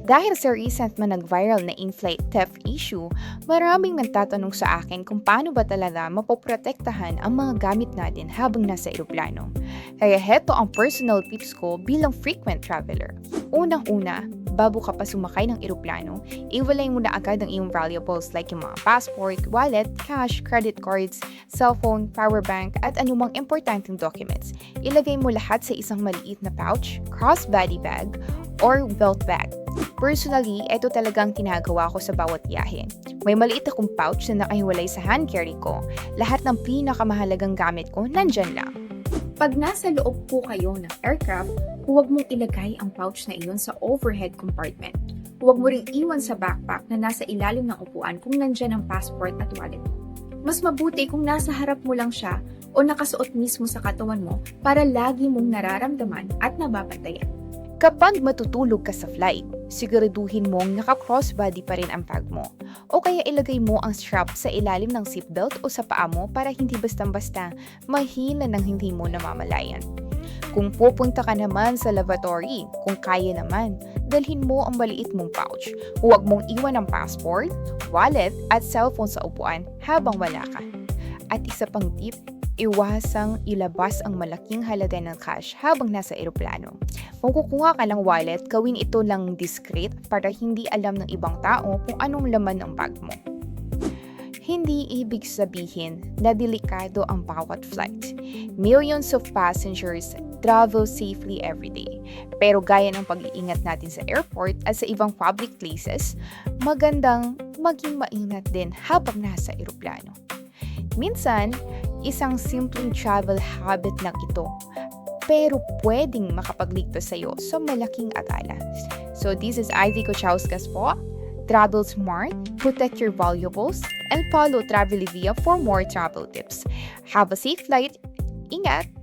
Dahil sa recent man nag-viral na in-flight theft issue, maraming nagtatanong sa akin kung paano ba talaga mapoprotektahan ang mga gamit natin habang nasa eroplano. Kaya heto ang personal tips ko bilang frequent traveler. Unang-una, bago ka pa sumakay ng eroplano, iwalay mo na agad ang iyong valuables like yung mga passport, wallet, cash, credit cards, cellphone, power bank, at anumang importanteng documents. Ilagay mo lahat sa isang maliit na pouch, crossbody bag, or belt bag. Personally, ito talagang tinagawa ko sa bawat biyahe. May maliit akong pouch na nakahiwalay sa hand carry ko. Lahat ng pinakamahalagang gamit ko nandyan lang. Pag nasa loob po kayo ng aircraft, huwag mong ilagay ang pouch na iyon sa overhead compartment. Huwag mo ring iwan sa backpack na nasa ilalim ng upuan kung nandyan ang passport at wallet mo. Mas mabuti kung nasa harap mo lang siya o nakasuot mismo sa katawan mo para lagi mong nararamdaman at nababantayan. Kapag matutulog ka sa flight, siguraduhin mong naka-crossbody pa rin ang bag mo. O kaya ilagay mo ang strap sa ilalim ng seatbelt o sa paa mo para hindi bastang-basta mahina ng hindi mo namamalayan. Kung pupunta ka naman sa lavatory, kung kaya naman, dalhin mo ang maliit mong pouch. Huwag mong iwan ang passport, wallet at cellphone sa upuan habang wala ka. At isa pang tip, iwasang ilabas ang malaking halaga ng cash habang nasa eroplano. Kung kukuha ka ng wallet, gawin ito lang discreet para hindi alam ng ibang tao kung anong laman ng bag mo. Hindi ibig sabihin na delikado ang bawat flight. Millions of passengers travel safely every day. Pero gaya ng pag-iingat natin sa airport at sa ibang public places, magandang maging maingat din habang nasa eroplano. Minsan, isang simpleng travel habit lang ito, pero pwedeng makapagligtas sa iyo sa malaking abala. So this is Ivy Kochauskas po. Travel smart, protect your valuables, and follow Travelivia for more travel tips. Have a safe flight. Ingat!